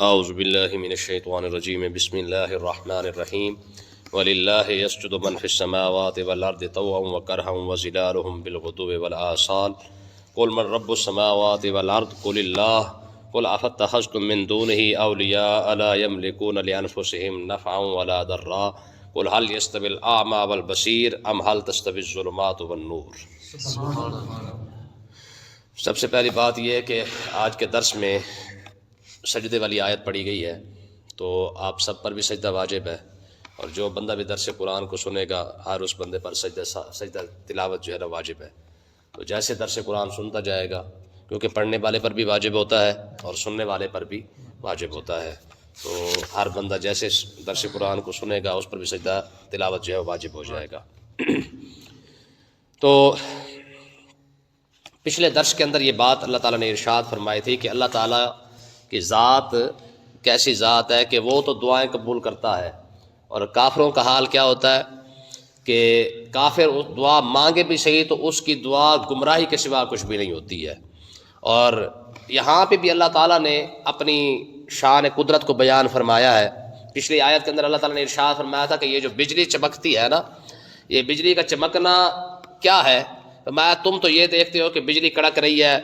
اعوذ باللہ من الشیطان الرجیم بسم اللہ الرحمن الرحیم وللہ یسجد من فی السماوات والارض طوعا وکرہا وظلالہم بالغدو والآصال قل من رب السماوات والارض قل اللہ قل افاتخذتم من دونہ اولیاء لا یملکون لانفسہم نفعا ولا ضرا قل هل یستوی الاعمی والبصیر ام هل تستوی الظلمات والنور۔ سب سے پہلی بات یہ ہے کہ آج کے درس میں سجدے والی آیت پڑھی گئی ہے، تو آپ سب پر بھی سجدہ واجب ہے، اور جو بندہ بھی درس قرآن کو سنے گا ہر اس بندے پر سجدہ تلاوت جو ہے نا واجب ہے۔ تو جیسے درس قرآن سنتا جائے گا، کیونکہ پڑھنے والے پر بھی واجب ہوتا ہے اور سننے والے پر بھی واجب ہوتا ہے، تو ہر بندہ جیسے درس قرآن کو سنے گا اس پر بھی سجدہ تلاوت جو ہے واجب ہو جائے گا۔ تو پچھلے درس کے اندر یہ بات اللہ تعالیٰ نے ارشاد فرمائی تھی کہ اللہ تعالیٰ کی ذات کیسی ذات ہے کہ وہ تو دعائیں قبول کرتا ہے، اور کافروں کا حال کیا ہوتا ہے کہ کافر دعا مانگے بھی صحیح تو اس کی دعا گمراہی کے سوا کچھ بھی نہیں ہوتی ہے۔ اور یہاں پہ بھی اللہ تعالیٰ نے اپنی شان قدرت کو بیان فرمایا ہے۔ پچھلی آیت کے اندر اللہ تعالیٰ نے ارشاد فرمایا تھا کہ یہ جو بجلی چمکتی ہے نا، یہ بجلی کا چمکنا کیا ہے؟ فرمایا تم تو یہ دیکھتے ہو کہ بجلی کڑک رہی ہے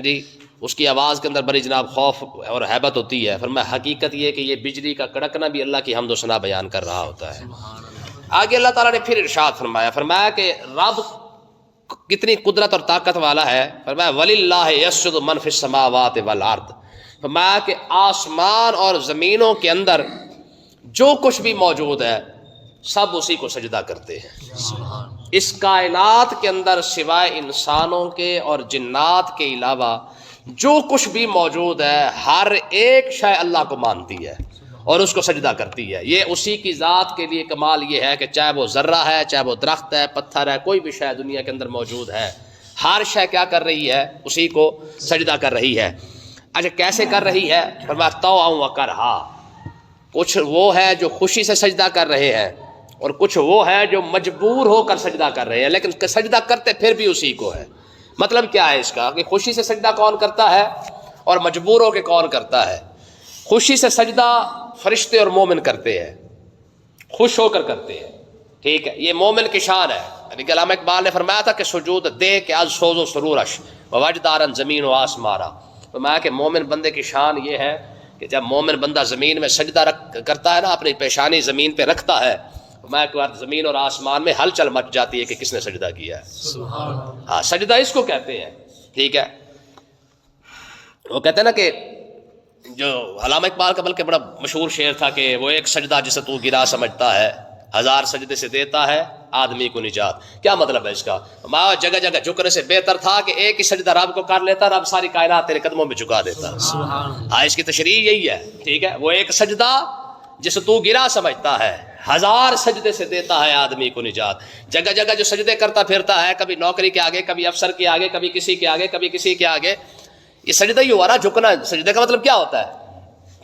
جی، اس کی آواز کے اندر بڑی جناب خوف اور ہیبت ہوتی ہے۔ فرمایا حقیقت یہ کہ یہ بجلی کا کڑکنا بھی اللہ کی حمد و ثنا بیان کر رہا ہوتا ہے۔ آگے اللہ تعالیٰ نے پھر ارشاد فرمایا کہ رب کتنی قدرت اور طاقت والا ہے۔ فرمایا وَلِلَّهِ يَسْجُدُ مَن فِي السَّمَاوَاتِ وَالْأَرْضِ، فرمایا کہ آسمان اور زمینوں کے اندر جو کچھ بھی موجود ہے سب اسی کو سجدہ کرتے ہیں۔ اس کائنات کے اندر سوائے انسانوں کے اور جنات کے علاوہ جو کچھ بھی موجود ہے ہر ایک شے اللہ کو مانتی ہے اور اس کو سجدہ کرتی ہے۔ یہ اسی کی ذات کے لیے کمال یہ ہے کہ چاہے وہ ذرہ ہے، چاہے وہ درخت ہے، پتھر ہے، کوئی بھی شے دنیا کے اندر موجود ہے، ہر شے کیا کر رہی ہے؟ اسی کو سجدہ کر رہی ہے۔ اچھا کیسے کر رہی ہے؟ فرمایا طوعا وکرہا، کچھ وہ ہے جو خوشی سے سجدہ کر رہے ہیں اور کچھ وہ ہے جو مجبور ہو کر سجدہ کر رہے ہیں، لیکن سجدہ کرتے پھر بھی اسی کو ہے۔ مطلب کیا ہے اس کا کہ خوشی سے سجدہ کون کرتا ہے اور مجبور ہو کے کون کرتا ہے؟ خوشی سے سجدہ فرشتے اور مومن کرتے ہیں، خوش ہو کر کرتے ہیں، ٹھیک ہے، یہ مومن کی شان ہے۔ یعنی کہ علامہ اقبال نے فرمایا تھا کہ سجود دے کہ از سوز و سرورش وجدارن زمین و آسمارا، فرمایا کہ مومن بندے کی شان یہ ہے کہ جب مومن بندہ زمین میں سجدہ کرتا ہے نا، اپنی پیشانی زمین پہ رکھتا ہے، فرمایا کہ زمین اور آسمان میں ہلچل مچ جاتی ہے کہ کس نے سجدہ کیا ہے۔ ہاں سجدہ اس کو کہتے ہیں، ٹھیک ہے۔ وہ کہتے ہیں نا کہ جو علامہ اقبال کا بلکہ بڑا مشہور شعر تھا کہ وہ ایک سجدہ جسے تو گرا سمجھتا ہے، ہزار سجدے سے دیتا ہے آدمی کو نجات۔ کیا مطلب ہے اس کا؟ جگہ جگہ جھکنے سے بہتر تھا کہ ایک ہی سجدہ رب کو کر لیتا، رب ساری کائنات تیرے قدموں میں جھکا دیتا۔ ہاں اس کی تشریح یہی ہے، ٹھیک ہے۔ وہ ایک سجدہ جسے تو گرا سمجھتا ہے، ہزار سجدے سے دیتا ہے آدمی کو نجات۔ جگہ جگہ جو سجدے کرتا پھرتا ہے، کبھی نوکری کے آگے، کبھی افسر کے آگے، کبھی کسی کے آگے، کبھی کسی کے آگے، یہ سجدہ ہی ہوا رہا، جھکنا۔ سجدے کا مطلب کیا ہوتا ہے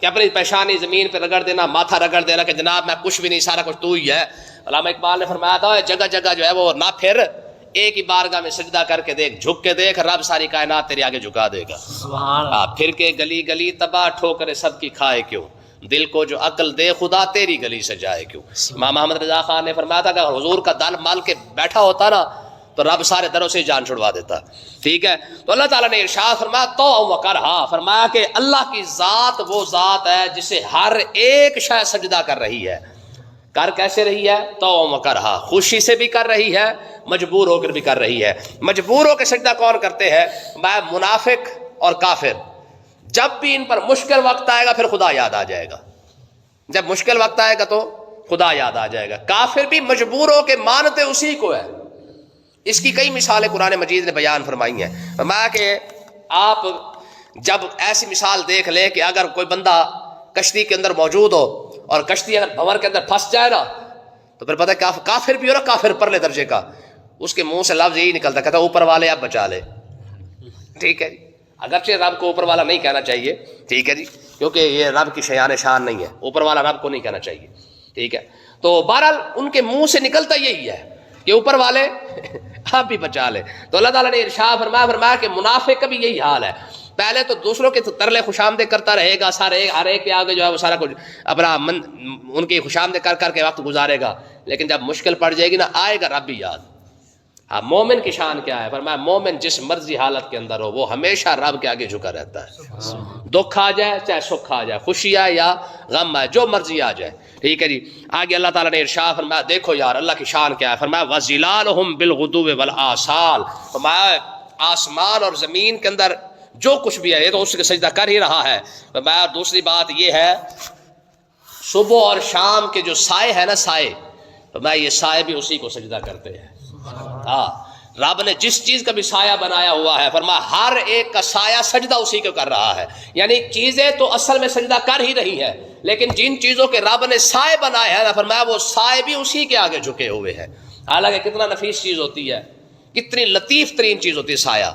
کہ اپنی پیشانی زمین پہ رگڑ دینا، ماتھا رگڑ دینا کہ جناب میں کچھ بھی نہیں، سارا کچھ تو ہی ہے۔ علامہ اقبال نے فرمایا تھا جگہ جگہ جو ہے وہ نہ پھر، ایک ہی بارگاہ میں سجدہ کر کے دیکھ، جھک کے دیکھ، رب ساری کائنات تیرے آگے جھکا دے گا۔ پھر کے گلی گلی تباہ ٹھوکرے سب کی کھائے کیوں، دل کو جو عقل دے خدا تیری گلی سے جائے کیوں۔ امام محمد رضا خان نے فرمایا تھا کہ حضور کا دل مال کے بیٹھا ہوتا نا تو رب سارے دروں سے جان چھڑوا دیتا، ٹھیک ہے۔ تو اللہ تعالیٰ نے ارشاد فرمایا طوعا وکرہا، فرمایا کہ اللہ کی ذات وہ ذات ہے جسے ہر ایک شے سجدہ کر رہی ہے۔ کر کیسے رہی ہے؟ طوعا وکرہا، خوشی سے بھی کر رہی ہے، مجبور ہو کر بھی کر رہی ہے۔ مجبور ہو کے سجدہ کون کرتے ہیں؟ منافق اور کافر۔ جب بھی ان پر مشکل وقت آئے گا پھر خدا یاد آ جائے گا، جب مشکل وقت آئے گا تو خدا یاد آ جائے گا۔ کافر بھی مجبور ہو کے مانتے اسی کو ہے۔ اس کی کئی مثالیں قرآن مجید نے بیان فرمائی ہیں۔ فرمایا کہ آپ جب ایسی مثال دیکھ لیں کہ اگر کوئی بندہ کشتی کے اندر موجود ہو اور کشتی اگر بھنور کے اندر پھنس جائے نا تو پھر پتہ ہے کافر بھی ہو نا، کافر پرلے درجے کا، اس کے منہ سے لفظ یہی نکلتا، کہتا اوپر والے اب بچا لے، ٹھیک ہے جی۔ اگرچہ رب کو اوپر والا نہیں کہنا چاہیے، ٹھیک ہے جی، کیونکہ یہ رب کی شیان شان نہیں ہے، اوپر والا رب کو نہیں کہنا چاہیے، ٹھیک ہے۔ تو بہرحال ان کے منہ سے نکلتا یہی ہے کہ اوپر والے آپ بھی بچا لے۔ تو اللہ تعالیٰ نے ارشاد فرمایا کہ منافق کا بھی یہی حال ہے پہلے تو دوسروں کے ترلے خوش آمدید کرتا رہے گا، سارے ہر ایک کے آگے جو ہے وہ سارا کچھ اپنا ان کی خوش آمدید کر کر کے وقت گزارے گا، لیکن جب مشکل پڑ جائے گی نا آئے گا رب بھی یاد۔ ہاں مومن کی شان کیا ہے؟ فرمایا مومن جس مرضی حالت کے اندر ہو وہ ہمیشہ رب کے آگے جھکا رہتا ہے، دکھ آ جائے چاہے سکھ آ جائے، خوشی آئے یا غم آئے، جو مرضی آ جائے، ٹھیک ہے جی۔ آگے اللہ تعالیٰ نے ارشاد فرمایا، دیکھو یار اللہ کی شان کیا ہے، فرمایا وَظِلَالُهُمْ بِالْغُدُوِّ وَالْآصَالِ، فرمایا آسمان اور زمین کے اندر جو کچھ بھی ہے یہ تو اس کے سجدہ کر ہی رہا ہے۔ فرمایا دوسری بات یہ ہے صبح اور شام کے جو سائے ہے نا سائے، فرمایا یہ سائے بھی اسی کو سجدہ کرتے ہیں۔ ہاں رب نے جس چیز کا بھی سایہ بنایا ہوا ہے فرمایا ہر ایک کا سایہ سجدہ اسی کو کر رہا ہے، یعنی چیزیں تو اصل میں سجدہ کر ہی رہی ہیں، لیکن جن چیزوں کے رب نے سائے بنائے ہیں نا فرمایا وہ سائے بھی اسی کے آگے جھکے ہوئے ہیں۔ حالانکہ کتنا نفیس چیز ہوتی ہے، کتنی لطیف ترین چیز ہوتی ہے سایہ۔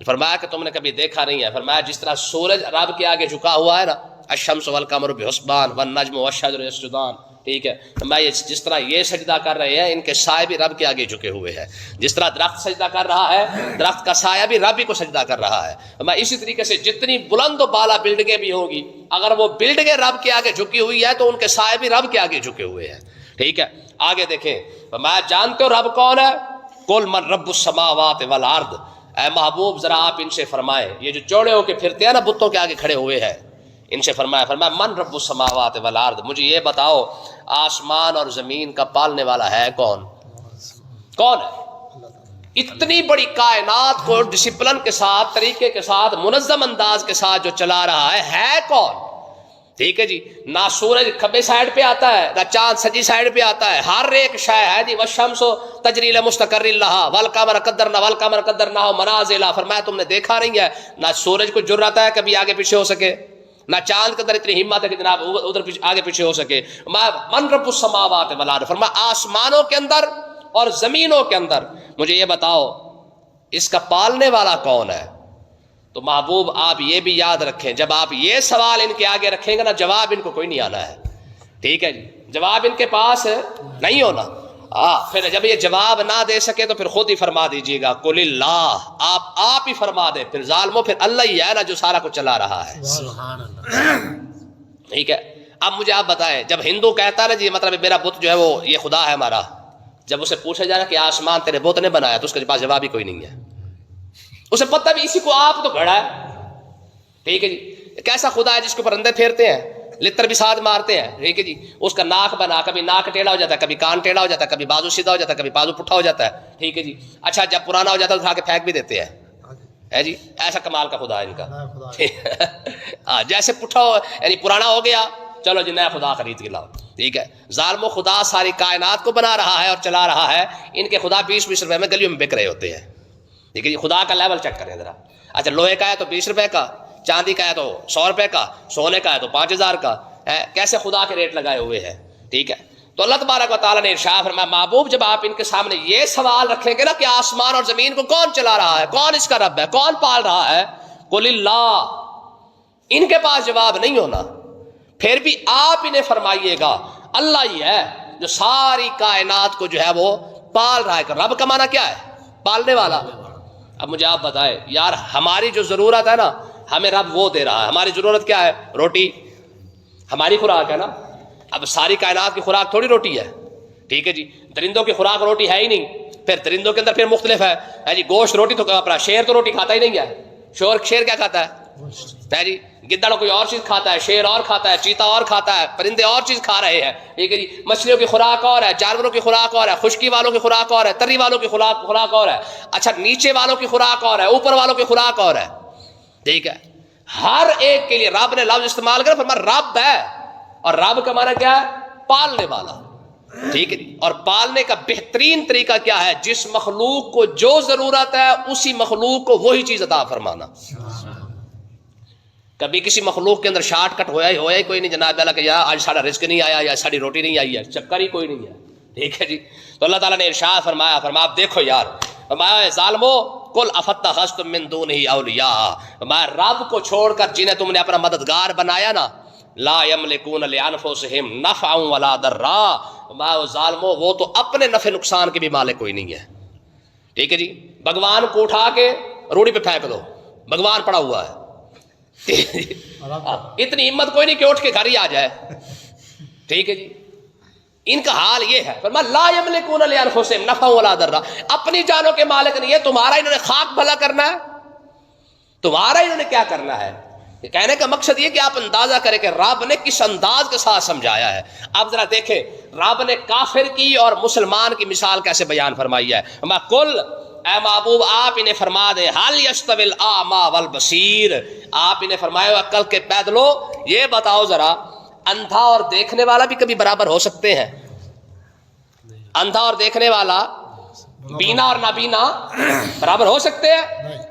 فرمایا کہ تم نے کبھی دیکھا نہیں ہے، فرمایا جس طرح سورج رب کے آگے جھکا ہوا ہے نا، الشمس والقمر بحسبان والنجم والشجر یسجدان، ٹھیک ہے، میں جس طرح یہ سجدہ کر رہے ہیں ان کے سائے بھی رب کے آگے جھکے ہوئے ہیں، جس طرح درخت سجدہ کر رہا ہے درخت کا سایہ بھی رب ہی کو سجدہ کر رہا ہے۔ میں اسی طریقے سے جتنی بلند و بالا بلڈنگیں بھی ہوگی اگر وہ بلڈنگیں رب کے آگے جھکی ہوئی ہے تو ان کے سائے بھی رب کے آگے جھکے ہوئے ہیں، ٹھیک ہے۔ آگے دیکھیں، میں جانتے ہو رب کون ہے؟ قل من رب السماوات والارض، اے محبوب ذرا آپ ان سے فرمائیں، یہ جو چوڑے ہو کے پھرتے ہیں نا بتوں کے آگے کھڑے ہوئے ہیں، ان سے فرمایا من رب السماوات والارض، مجھے یہ بتاؤ آسمان اور زمین کا پالنے والا ہے کون؟ کون ہے؟ اتنی بڑی کائنات کو ڈسپلن کے ساتھ، طریقے کے ساتھ، منظم انداز کے ساتھ جو چلا رہا ہے کون؟ ٹھیک ہے جی، نہ سورج کھبے سائڈ پہ آتا ہے نہ چاند سجی سائڈ پہ آتا ہے، ہر ایک شے ہے جی، والشمس تجری لمستقر لہا والقمر قدرناہ منازل، فرمایا تم نے دیکھا نہیں ہے نہ سورج کو جرأت ہے کبھی آگے پیچھے ہو سکے، نہ چاند کے اندر اتنی ہمت ہے کہ جناب ادھر آگے پیچھے ہو سکے۔ من رب السماوات والارض، فرمایا آسمانوں کے اندر اور زمینوں کے اندر مجھے یہ بتاؤ اس کا پالنے والا کون ہے؟ تو محبوب آپ یہ بھی یاد رکھیں جب آپ یہ سوال ان کے آگے رکھیں گے نا جواب ان کو کوئی نہیں آنا ہے، ٹھیک ہے جی، جواب ان کے پاس نہیں ہونا۔ پھر جب یہ جواب نہ دے سکے تو پھر خود ہی فرما دیجیے گا قل اللہ، آپ ہی فرما دیں، پھر ظالموں پھر اللہ ہی ہے نا جو سارا کچھ چلا رہا ہے، سبحان اللہ، ٹھیک ہے۔ اب مجھے آپ بتائیں جب ہندو کہتا ہے نا جی مطلب میرا بت جو ہے وہ یہ خدا ہے ہمارا، جب اسے پوچھا جا رہا کہ آسمان تیرے بت نے بنایا تو اس کے پاس جواب ہی کوئی نہیں ہے، اسے پتہ بھی اسی کو آپ تو گھڑا ہے، ٹھیک ہے جی، کیسا خدا ہے جس کے اوپر اندھے پھیرتے ہیں، لتر بھی ساتھ مارتے ہیں، ٹھیک ہے جی، اس کا ناک بنا کبھی ناک ٹیڑھا ہو جاتا ہے، کبھی کان ٹیڑھا ہو جاتا ہے، کبھی بازو سیدھا ہو جاتا ہے، کبھی بازو پٹھا ہو جاتا ہے، ٹھیک ہے جی۔ اچھا جب پرانا ہو جاتا ہے اٹھا کے پھینک بھی دیتے ہیں جی، ایسا کمال کا خدا ہے ان کا، جیسے پٹھا ہو یعنی پرانا ہو گیا چلو جی نیا خدا خرید کے لاؤ، ٹھیک ہے۔ ظالم خدا ساری کائنات کو بنا رہا ہے اور چلا رہا ہے، ان کے خدا 20 روپے میں گلیوں میں بک رہے ہوتے ہیں، ٹھیک ہے جی۔ خدا کا لیول چیک کریں ذرا، اچھا لوہے کا ہے تو 20 روپے کا، چاندی کا ہے تو 100 روپے کا، سونے کا ہے تو 5000 کا، کیسے خدا کے ریٹ لگائے ہوئے ہیں، ٹھیک ہے۔ تو اللہ تبارک و تعالیٰ نے ارشاد فرمایا محبوب جب آپ ان کے سامنے یہ سوال رکھیں گے نا کہ آسمان اور زمین کو کون چلا رہا ہے، کون اس کا رب ہے، کون پال رہا ہے، قل اللہ، ان کے پاس جواب نہیں ہونا، پھر بھی آپ انہیں فرمائیے گا اللہ ہی ہے جو ساری کائنات کو جو ہے وہ پال رہا ہے۔ رب کا معنی کیا ہے؟ پالنے والا۔ اب مجھے آپ بتائیں یار ہماری جو ضرورت ہے نا ہمیں رب وہ دے رہا ہے، ہماری ضرورت کیا ہے؟ روٹی، ہماری خوراک ہے نا، اب ساری کائنات کی خوراک تھوڑی روٹی ہے، ٹھیک ہے جی، درندوں کی خوراک روٹی ہے ہی نہیں، پھر درندوں کے اندر پھر مختلف ہے جی، گوشت روٹی تو اپنا شیر تو روٹی کھاتا ہی نہیں ہے، شیر کیا کھاتا ہے جی، گدڑ کوئی اور چیز کھاتا ہے، شیر اور کھاتا ہے، چیتا اور کھاتا ہے، پرندے اور چیز کھا رہے ہیں، ٹھیک ہے جی، مچھلیوں کی خوراک اور ہے، جانوروں کی خوراک اور ہے، خشکی والوں کی خوراک اور ہے، تری والوں کی خوراک اور ہے، اچھا نیچے والوں کی خوراک اور ہے، اوپر والوں کی خوراک اور ہے، ٹھیک ہے۔ ہر ایک کے لیے رب نے لفظ استعمال کر فرمایا رب ہے، اور رب کا معنی کیا ہے؟ پالنے والا، ٹھیک ہے۔ اور پالنے کا بہترین طریقہ کیا ہے؟ جس مخلوق کو جو ضرورت ہے اسی مخلوق کو وہی چیز عطا فرمانا۔ کبھی کسی مخلوق کے اندر شارٹ کٹ ہوا ہی کوئی نہیں جناب اللہ کہ یار آج سارا رزق نہیں آیا یا ساری روٹی نہیں آئی ہے، چکر ہی کوئی نہیں ہے، ٹھیک ہے جی۔ تو اللہ تعالیٰ نے ارشاد فرمایا آپ دیکھو یار، فرمایا ظالمو قل افاتخذتم من دونہ اولیاء، فرمایا رب کو چھوڑ کر جنہیں تم نے اپنا مددگار بنایا نا، لا یملکون لانفسہم نفعا ولا ضرا، فرمایا ظالمو وہ تو اپنے نفع نقصان کے بھی مالک کوئی نہیں ہے، ٹھیک ہے جی۔ بھگوان کو اٹھا کے روڑی پہ پھینک دو، بھگوان پڑا ہوا ہے، اتنی ہمت کوئی نہیں کہ اٹھ کے گھر ہی آ جائے. ٹھیک ہے جی. ان کا حال یہ ہے، فرمایا لا یملکون لانفسہم نفعا ولا ضرا، اپنی جانوں کے مالک نہیں ہے. تمہارا انہوں نے خاک بھلا کرنا ہے، تمہارا انہوں نے کیا کرنا ہے. کہنے کا مقصد یہ کہ آپ اندازہ کریں کہ رب نے کس انداز کے ساتھ سمجھایا ہے. اب ذرا دیکھیں رب نے کافر کی اور مسلمان کی مثال کیسے بیان فرمائی ہے. میں کل اے محبوب آپ انہیں فرما دیں حل یستوی الاعمی والبصیر، آپ انہیں فرمائے عقل کے پیدلو یہ بتاؤ ذرا اندھا اور دیکھنے والا بھی کبھی برابر ہو سکتے ہیں؟ اندھا اور دیکھنے والا، بینا اور نابینا برابر ہو سکتے ہیں؟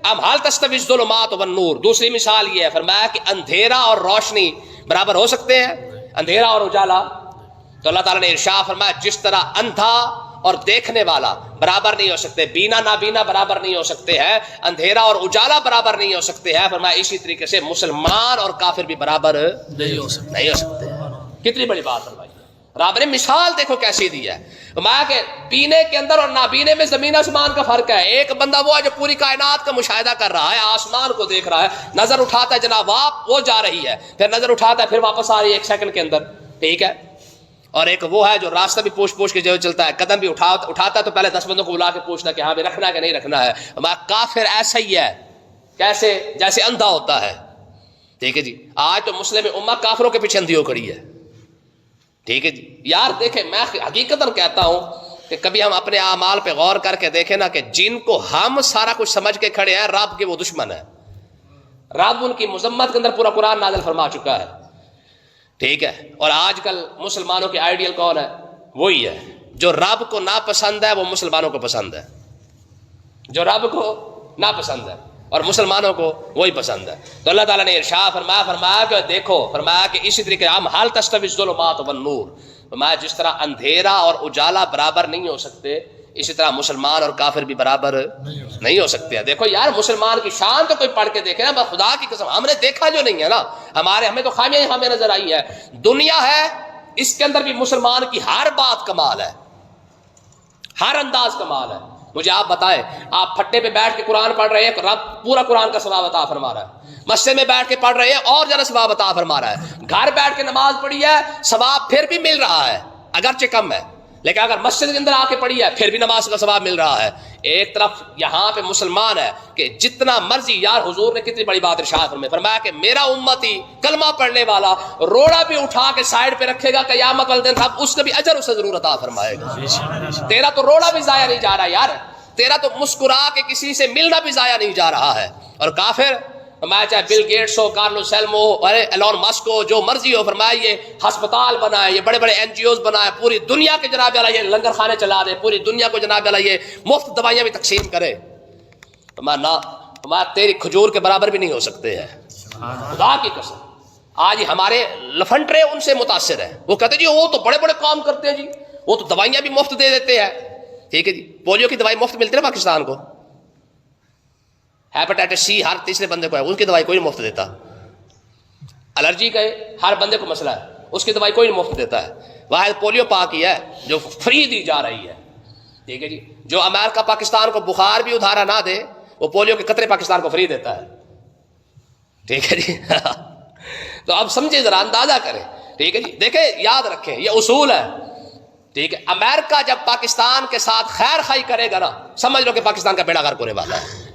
اب حال تستوی الظلمات والنور، دوسری مثال یہ ہے فرمایا کہ اندھیرا اور روشنی برابر ہو سکتے ہیں، اندھیرا اور اجالا. تو اللہ تعالیٰ نے ارشاد فرمایا جس طرح اندھا اور دیکھنے والا برابر نہیں ہو سکتے، بینا نابینا برابر نہیں ہو سکتے ہیں، اندھیرا اور اجالا برابر نہیں ہو سکتے ہیں، فرمایا اسی طریقے سے مسلمان اور کافر بھی برابر نہیں ہو سکتے. کتنی بڑی بات فرمائی رب نے. مثال دیکھو کیسی دی ہے. فرمایا کہ بینے کے اندر اور نابینے میں زمین آسمان کا فرق ہے. ایک بندہ وہ ہے جو پوری کائنات کا مشاہدہ کر رہا ہے، آسمان کو دیکھ رہا ہے، نظر اٹھاتا ہے جناب وہ جا رہی ہے، پھر نظر اٹھاتا ہے پھر واپس آ رہی ہے ایک سیکنڈ کے اندر. ٹھیک ہے. اور ایک وہ ہے جو راستہ بھی پوچھ کے جو چلتا ہے، قدم بھی اٹھاتا ہے تو پہلے 10 بندوں کو بلا کے پوچھتا ہے کہ ہاں بھی رکھنا ہے کہ نہیں رکھنا ہے. کافر ایسا ہی ہے، کیسے؟ جیسے اندھا ہوتا ہے. ٹھیک ہے جی. آج تو مسلم امہ کافروں کے پیچھے اندھی ہو کھڑی ہے. ٹھیک ہے جی. یار دیکھیں میں حقیقتاً کہتا ہوں کہ کبھی ہم اپنے اعمال پہ غور کر کے دیکھیں نا کہ جن کو ہم سارا کچھ سمجھ کے کھڑے ہیں رب کے وہ دشمن ہے. رب ان کی مذمت کے اندر پورا قرآن نازل فرما چکا ہے. ٹھیک ہے. اور آج کل مسلمانوں کے آئیڈیل کون ہے؟ وہی ہے جو رب کو ناپسند ہے وہ مسلمانوں کو پسند ہے، جو رب کو ناپسند ہے اور مسلمانوں کو وہی پسند ہے. تو اللہ تعالیٰ نے ارشاد فرمایا کہ دیکھو، فرمایا کہ اسی طریقے ہم حال تستوی الظلمات والنور، فرمایا جس طرح اندھیرا اور اجالا برابر نہیں ہو سکتے اسی طرح مسلمان اور کافر بھی برابر نہیں ہو سکتے. دیکھو یار مسلمان کی شان تو کوئی پڑھ کے دیکھے نا، خدا کی قسم ہم نے دیکھا جو نہیں ہے نا، ہمیں تو خامیاں ہی خامیاں نظر آئی ہے. دنیا ہے اس کے اندر بھی مسلمان کی ہر بات کمال ہے، ہر انداز کمال ہے. مجھے آپ بتائیں، آپ پھٹے پہ بیٹھ کے قرآن پڑھ رہے ہیں، رب پورا قرآن کا ثواب عطا فرما رہا ہے. مسجد میں بیٹھ کے پڑھ رہے ہیں اور زیادہ ثواب عطا فرما رہا ہے. گھر بیٹھ کے نماز پڑھی ہے ثواب پھر بھی مل رہا ہے اگرچہ کم ہے، لیکن اگر مسجد کے اندر آ کے پڑھی ہے پھر بھی نماز کا ثواب مل رہا ہے. ایک طرف یہاں پہ مسلمان ہے کہ جتنا مرضی، یار حضور نے کتنی بڑی بات ارشاد فرمایا کہ میرا امتی کلمہ پڑھنے والا روڑا بھی اٹھا کے سائڈ پہ رکھے گا قیامت والے دن، رب اس کا بھی اجر اسے ضرور عطا فرمائے گا. تیرا تو روڑا بھی ضائع نہیں جا رہا یار، تیرا تو مسکرا کے کسی سے ملنا بھی ضائع نہیں جا رہا ہے. اور کافر فرمایا چاہے بل گیٹس ہو، کارلوس سلم ہو، ایلون مسک ہو، جو مرضی ہو، فرمایا یہ ہسپتال بنائے، یہ بڑے بڑے NGOs بنائے، پوری دنیا کے جناب والا یہ لنگر خانے چلا دے، پوری دنیا کو جناب والا یہ مفت دوائیاں بھی تقسیم کرے. فرمایا تیری کھجور کے برابر بھی نہیں ہو سکتے ہیں، خدا کی قسم. آج ہمارے لفنٹرے ان سے متاثر ہیں، وہ کہتے جی وہ تو بڑے بڑے کام کرتے ہیں جی، وہ تو دوائیاں بھی مفت دے دیتے ہیں. ٹھیک ہے جی. پولیو کی دوائی مفت ملتی ہے پاکستان کو، ہیپاٹائٹس C ہر تیسرے بندے کو ہے، اس کی دوائی کوئی نہیں مفت دیتا. الرجی کا ہر بندے کو مسئلہ ہے، اس کی دوائی کوئی نہیں مفت دیتا ہے. واحد پولیو پاک ہی ہے جو فری دی جا رہی ہے. ٹھیک ہے جی. جو امریکہ پاکستان کو بخار بھی ادھارا نہ دے وہ پولیو کے قطرے پاکستان کو فری دیتا ہے. ٹھیک ہے جی. تو اب سمجھے ذرا، اندازہ کریں. ٹھیک ہے جی. دیکھیں یاد رکھیں یہ اصول ہے. ٹھیک ہے. امریکہ جب پاکستان کے ساتھ خیر خائی کرے گا نا سمجھ لو کہ پاکستان کا بیڑا غرق ہونے والا ہے.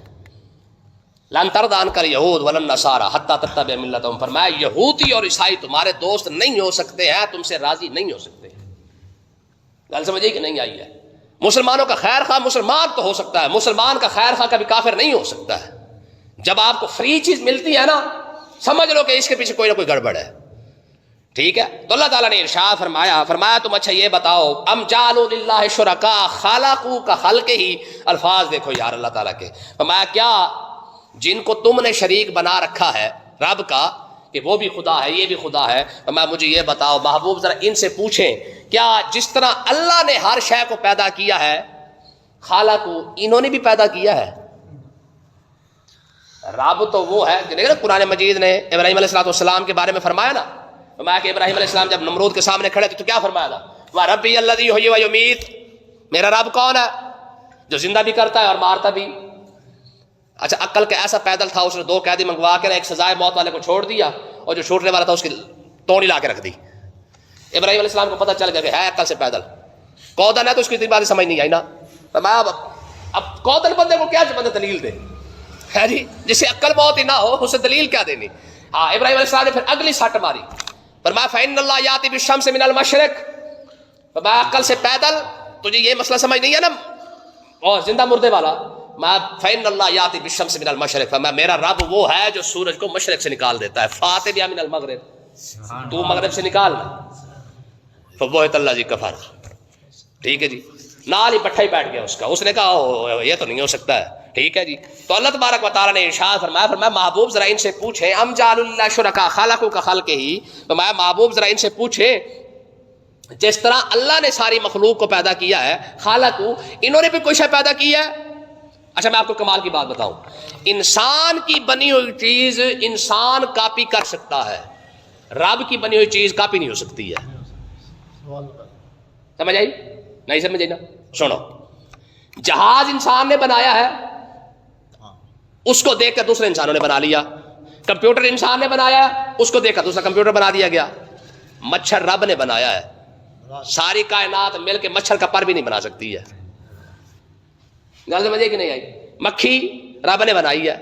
لن ترضى عنك اليهود ولا النصارى حتى تتبع ملتهم، فرمایا یہودی اور عیسائی تمہارے دوست نہیں ہو سکتے ہیں، تم سے راضی نہیں ہو سکتے. گل سمجھے کہ نہیں آئی ہے؟ مسلمانوں کا خیر خواہ مسلمان تو ہو سکتا ہے، مسلمان کا خیر خواہ کبھی کافر نہیں ہو سکتا ہے. جب آپ کو فری چیز ملتی ہے نا سمجھ لو کہ اس کے پیچھے کوئی نہ کوئی گڑبڑ ہے. ٹھیک ہے. تو اللہ تعالیٰ نے ارشاد فرمایا تم اچھا یہ بتاؤ ام جعلوا للہ شرکاء خلقوا کخلقہ، الفاظ دیکھو یار اللہ تعالیٰ کے. فرمایا کیا جن کو تم نے شریک بنا رکھا ہے رب کا کہ وہ بھی خدا ہے یہ بھی خدا ہے، فرمایا مجھے یہ بتاؤ محبوب ذرا ان سے پوچھیں کیا جس طرح اللہ نے ہر شے کو پیدا کیا ہے خالقو انہوں نے بھی پیدا کیا ہے؟ رب تو وہ ہے کہ قرآن مجید نے ابراہیم علیہ السلام کے بارے میں فرمایا نا، فرمایا کہ ابراہیم علیہ السلام جب نمرود کے سامنے کھڑے تھے تو کیا فرمایا تھا؟ ربی الذی یحیی و یمیت، میرا رب کون ہے جو زندہ بھی کرتا ہے اور مارتا بھی. اچھا عقل کا ایسا پیدل تھا، اس نے 2 قیدی منگوا کے ایک سزائے موت والے کو چھوڑ دیا، اور جو چھوٹنے والا تھا اس کی توڑی لا کے رکھ دی۔ ابراہیم علیہ السلام کو پتہ چل گیا کہ ہے عقل سے پیدل، کودن ہے تو اس کی اتنی باتیں سمجھ نہیں آئی نا۔ اب کودن بندے کو کیا بندہ دلیل دے ہے جی، جسے عقل بہت ہی نہ ہو اسے دلیل کیا دینی۔ ہاں ابراہیم علیہ السلام نے پھر اگلی سٹ ماری، فرمایا فإن اللہ یاتی بالشمس من المشرق، فرمایا عقل سے پیدل تجھے یہ مسئلہ سمجھ نہیں ہے نا، اور زندہ مردے والا، فإن اللہ یاتی بالشمس من المشرق، فرمایا میرا رب وہ ہے جو سورج کو مشرق سے نکال دیتا ہے، فاتح بیا من المغرب، تو مغرب سے نکال، فبہت اللہ جی کفر۔ ٹھیک ہے جی، نال ہی بٹھا ہی بیٹھ گیا اس کا، اس نے کہا یہ تو نہیں ہو سکتا ہے۔ ٹھیک ہے جی، تو اللہ تبارک و تعالیٰ نے ارشاد فرمایا محبوب ذرا ان سے پوچھیں ام جعل اللہ شرکاء خلقوا کخلقہ، فرمایا محبوب ذرا ان سے پوچھیں جس طرح اللہ نے ساری مخلوق کو پیدا کیا ہے، خالقوا، انہوں نے بھی کوئی شے پیدا کی ہے۔ اچھا میں آپ کو کمال کی بات بتاؤں، انسان کی بنی ہوئی چیز انسان کاپی کر سکتا ہے، رب کی بنی ہوئی چیز کاپی نہیں ہو سکتی ہے۔ سمجھ آئی؟ نہیں سمجھ آئی نا؟ سنو، جہاز انسان نے بنایا ہے، اس کو دیکھ کر دوسرے انسانوں نے بنا لیا۔ کمپیوٹر انسان نے بنایا ہے، اس کو دیکھ کر دوسرا کمپیوٹر بنا دیا گیا۔ مچھر رب نے بنایا ہے، ساری کائنات مل کے مچھر کا پر بھی نہیں بنا سکتی ہے۔ گل سمجھے کہ نہیں آئی؟ مکھی رب نے بنائی ہے،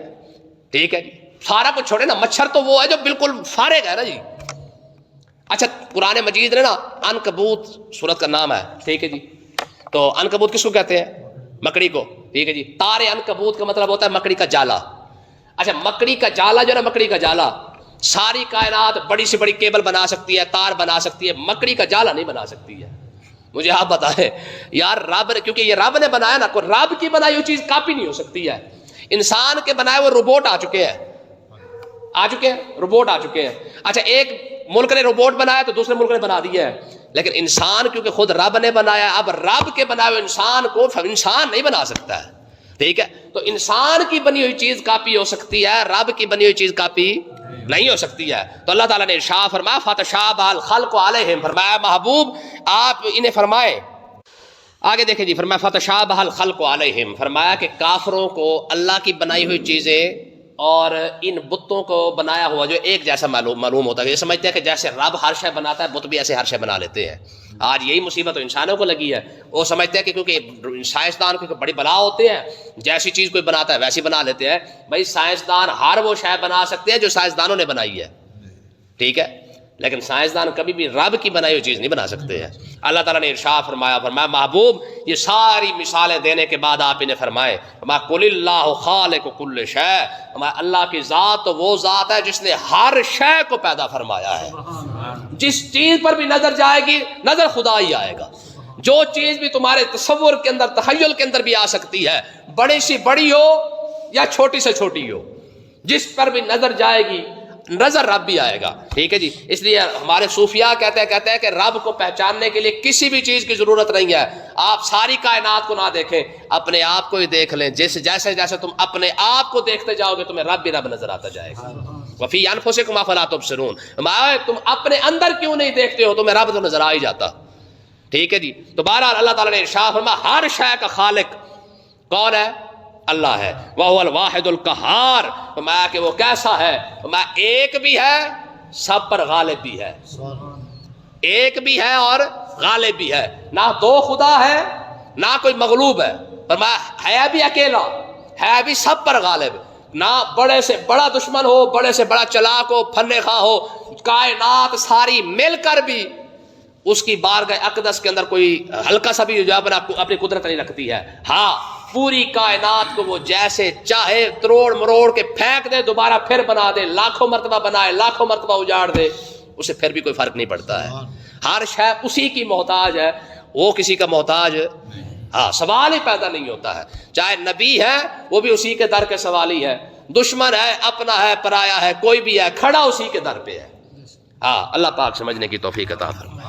ٹھیک ہے جی، سارا کچھ چھوڑے نا، مچھر تو وہ ہے جو بالکل فارغ ہے نا جی۔ اچھا قرآن مجید نے نا عنکبوت سورت کا نام ہے، ٹھیک ہے جی، تو عنکبوت کس کو کہتے ہیں؟ مکڑی کو، ٹھیک ہے جی۔ تار عنکبوت کا مطلب ہوتا ہے مکڑی کا جالا۔ اچھا مکڑی کا جالا جو ہے نا، مکڑی کا جالا ساری کائنات بڑی سے بڑی کیبل بنا سکتی ہے، تار بنا سکتی ہے، مکڑی کا جالا نہیں بنا سکتی ہے۔ مجھے آپ بتائیں یار، رب نے، کیونکہ یہ رب نے بنایا نا، کوئی رب کی بنائی ہوئی چیز کاپی نہیں ہو سکتی ہے۔ انسان کے بنائے ہوئے روبوٹ آ چکے ہیں، روبوٹ آ چکے ہیں۔ اچھا ایک ملک نے روبوٹ بنایا تو دوسرے ملک نے بنا دیا ہے، لیکن انسان کیونکہ خود رب نے بنایا، اب رب کے بنائے ہوئے انسان کو انسان نہیں بنا سکتا ہے، ٹھیک ہے۔ تو انسان کی بنی ہوئی چیز کاپی ہو سکتی ہے، رب کی بنی ہوئی چیز کاپی نہیں ہو سکتی ہے۔ تو اللہ تعالیٰ نے ارشاد فرمایا فتشابہ الخلق علیہم، فرمایا محبوب آپ انہیں فرمائیں، آگے دیکھیں جی، فرمایا فتشابہ الخلق علیہم، فرمایا کہ کافروں کو اللہ کی بنائی ہوئی چیزیں اور ان بتوں کو بنایا ہوا جو ایک جیسا معلوم ہوتا ہے، یہ سمجھتے ہیں کہ جیسے رب ہر شے بناتا ہے بت بھی ایسے ہر شے بنا لیتے ہیں۔ آج یہی مصیبت تو انسانوں کو لگی ہے، وہ سمجھتے ہیں کہ کیونکہ سائنسدان کو بڑی بلا ہوتے ہیں، جیسی چیز کوئی بناتا ہے ویسی بنا لیتے ہیں۔ بھائی سائنسدان ہر وہ شے بنا سکتے ہیں جو سائنسدانوں نے بنائی ہے، ٹھیک ہے، لیکن سائنسدان کبھی بھی رب کی بنائی ہوئی چیز نہیں بنا سکتے ہیں۔ اللہ تعالیٰ نے ارشاد فرمایا محبوب یہ ساری مثالیں دینے کے بعد آپ انہیں فرمائے قل اللہ خالق کل شے، اللہ کی ذات تو وہ ذات ہے جس نے ہر شے کو پیدا فرمایا ہے۔ جس چیز پر بھی نظر جائے گی نظر خدا ہی آئے گا۔ جو چیز بھی تمہارے تصور کے اندر، تخیل کے اندر بھی آ سکتی ہے، بڑی سی بڑی ہو یا چھوٹی سے چھوٹی ہو، جس پر بھی نظر جائے گی نظر رب بھی آئے گا، ٹھیک ہے جی۔ اس لیے ہمارے صوفیاء کہتے ہیں کہ رب کو پہچاننے کے لیے کسی بھی چیز کی ضرورت نہیں ہے، آپ ساری کائنات کو نہ دیکھیں، اپنے آپ کو ہی دیکھ لیں، جیسے جیسے تم اپنے آپ کو دیکھتے جاؤ گے تمہیں رب بھی رب نظر آتا جائے گا۔ وفی انفسکم افلا تبصرون، تم اپنے اندر کیوں نہیں دیکھتے ہو، تمہیں رب تو نظر آ ہی جاتا، ٹھیک ہے جی۔ تو بہرحال اللہ تعالیٰ نے ارشاد فرمایا ہر شے کا خالق کون ہے؟ اللہ ہے۔ وَهُوَ الْوَاحِدُ الْقَهَّارُ، فرمایا کہ وہ کیسا ہے، فرمایا ایک بھی ہے سب پر غالب بھی ہے، ایک بھی ہے اور غالب بھی ہے، نہ دو خدا ہے نہ کوئی مغلوب ہے، فرمایا ہے بھی اکیلا، ہے بھی سب پر غالب، نہ بڑے سے بڑا دشمن ہو، بڑے سے بڑا چلاک ہو، فن خواہ ہو، کائنات ساری مل کر بھی اس کی بارگاہ اقدس کے اندر کوئی ہلکا سا بھی جو اپنی قدرت نہیں رکھتی ہے۔ ہاں پوری کائنات کو وہ جیسے چاہے تروڑ مروڑ کے پھینک دے، دوبارہ پھر بنا دے، لاکھوں مرتبہ بنائے، لاکھوں مرتبہ اجاڑ دے، اسے پھر بھی کوئی فرق نہیں پڑتا ہے۔ ہر شے اسی کی محتاج ہے، وہ کسی کا محتاج ہاں سوال ہی پیدا نہیں ہوتا ہے۔ چاہے نبی ہے وہ بھی اسی کے در کے سوالی ہے، دشمن ہے، اپنا ہے، پرایا ہے، کوئی بھی ہے، کھڑا اسی کے در پہ ہے۔ ہاں اللہ پاک سمجھنے کی توفیق عطا فرمائے۔